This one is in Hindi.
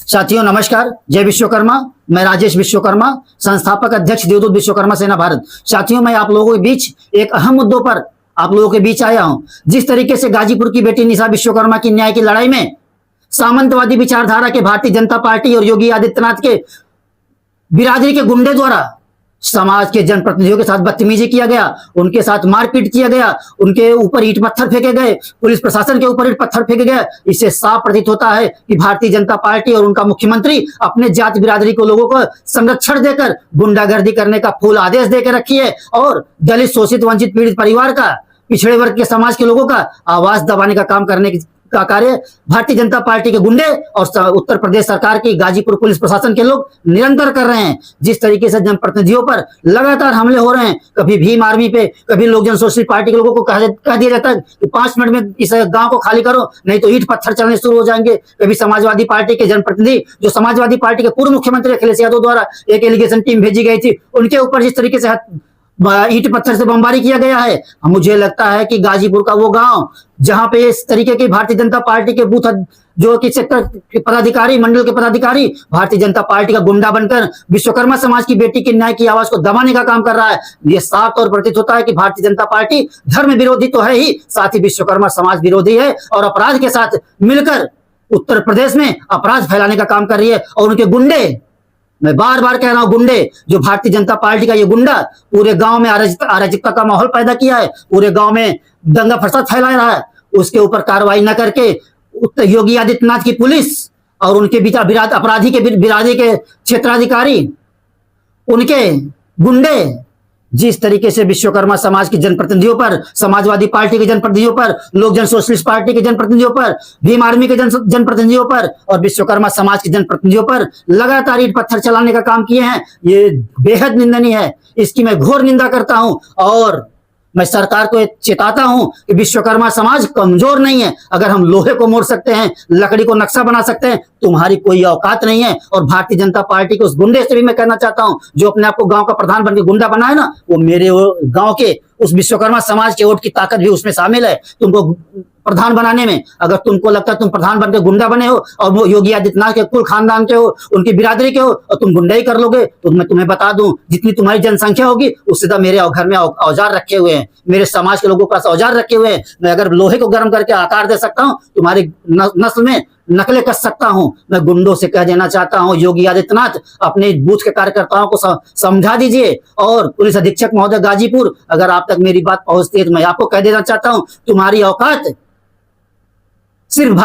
साथियों नमस्कार, जय विश्वकर्मा। मैं राजेश विश्वकर्मा, संस्थापक अध्यक्ष देवदूत विश्वकर्मा सेना भारत। साथियों, मैं आप लोगों के बीच एक अहम मुद्दों पर आप लोगों के बीच आया हूं। जिस तरीके से गाजीपुर की बेटी निशा विश्वकर्मा की न्याय की लड़ाई में सामंतवादी विचारधारा के भारतीय जनता पार्टी और योगी आदित्यनाथ के बिरादरी के गुंडे द्वारा समाज के जनप्रतिनिधियों के साथ बदतमीजी किया गया, उनके साथ मारपीट किया गया, उनके ऊपर ईंट पत्थर फेंके गए, पुलिस प्रशासन के ऊपर ईंट पत्थर फेंके गए। इससे साफ प्रतीत होता है कि भारतीय जनता पार्टी और उनका मुख्यमंत्री अपने जाति बिरादरी को लोगों को संरक्षण देकर गुंडागर्दी करने का फूल आदेश देकर रखी है और दलित, शोषित, वंचित, पीड़ित परिवार का, पिछड़े वर्ग के समाज के लोगों का आवाज दबाने का काम करने का कार्य भारतीय जनता पार्टी के गुंडे और उत्तर प्रदेश सरकार की गाजीपुर पुलिस प्रशासन के लोग निरंतर कर रहे हैं। जिस तरीके से जनप्रतिनिधियों पर लगातार हमले हो रहे हैं, कभी भीम आर्मी पे, कभी लोक जन सोशलिस्ट पार्टी के लोगों को कह दिया जाता है कि 5 मिनट में इस गांव को खाली करो, नहीं तो ईंट पत्थर चलने शुरू हो जाएंगे। कभी समाजवादी पार्टी के जनप्रतिनिधि, जो समाजवादी पार्टी के पूर्व मुख्यमंत्री अखिलेश यादव द्वारा एक एलिगेशन टीम भेजी गई थी, उनके ऊपर जिस तरीके से ईंट पत्थर से बमबारी किया गया है, मुझे लगता है कि गाजीपुर का वो गांव जहां पे इस तरीके की भारतीय जनता पार्टी के बूथ जो कि सेक्टर के पदाधिकारी, मंडल के पदाधिकारी भारतीय जनता पार्टी का गुंडा बनकर विश्वकर्मा समाज की बेटी की न्याय की आवाज को दबाने का काम कर रहा है। यह साफ तौर पर प्रतीत होता है कि भारतीय जनता पार्टी धर्म विरोधी तो है ही, साथ ही विश्वकर्मा समाज विरोधी है और अपराध के साथ मिलकर उत्तर प्रदेश में अपराध फैलाने का काम कर रही है। और उनके गुंडे, मैं बार बार कह रहा हूं, गुंडे, जो भारतीय जनता पार्टी का ये गुंडा पूरे गांव में अराजकता का माहौल पैदा किया है, पूरे गांव में दंगा फसाद फैला रहा है, उसके ऊपर कार्रवाई न करके योगी आदित्यनाथ की पुलिस और उनके अपराधी के बिरादरी के क्षेत्राधिकारी, उनके गुंडे जिस तरीके से विश्वकर्मा समाज के जनप्रतिनिधियों पर, समाजवादी पार्टी के जनप्रतिनिधियों पर, लोक जन सोशलिस्ट पार्टी के जनप्रतिनिधियों पर, भीम आर्मी के जनप्रतिनिधियों पर और विश्वकर्मा समाज के जनप्रतिनिधियों पर लगातार ईंट पत्थर चलाने का काम किए हैं, ये बेहद निंदनीय है। इसकी मैं घोर निंदा करता हूं और मैं सरकार को चेताता हूं कि विश्वकर्मा समाज कमजोर नहीं है। अगर हम लोहे को मोड़ सकते हैं, लकड़ी को नक्शा बना सकते हैं, तुम्हारी कोई औकात नहीं है। और भारतीय जनता पार्टी के उस गुंडे से भी मैं कहना चाहता हूं जो अपने आप को गांव का प्रधान बनकर गुंडा बना है ना, वो मेरे गांव के उस विश्वकर्मा समाज के वोट की ताकत भी उसमें शामिल है तुमको प्रधान बनाने में। अगर तुमको लगता है तुम प्रधान बनकर गुंडा बने हो और वो योगी आदित्यनाथ के कुल खानदान के हो, उनकी बिरादरी के हो, और तुम गुंडा ही कर लोगे, तो मैं तुम्हें बता दूं, जितनी तुम्हारी जनसंख्या होगी उससे तो मेरे घर में औजार रखे हुए हैं, मेरे समाज के लोगों के पास औजार रखे हुए हैं। मैं अगर लोहे को गर्म करके आकार दे सकता हूं, तुम्हारी नस्ल में नकलें कस सकता हूं। मैं गुंडों से कह देना चाहता हूं, योगी आदित्यनाथ अपने बूथ के कार्यकर्ताओं को समझा दीजिए। और पुलिस अधीक्षक महोदय गाजीपुर, अगर आप तक मेरी बात पहुंचती है तो मैं आपको कह देना चाहता हूं, तुम्हारी औकात सिर्फ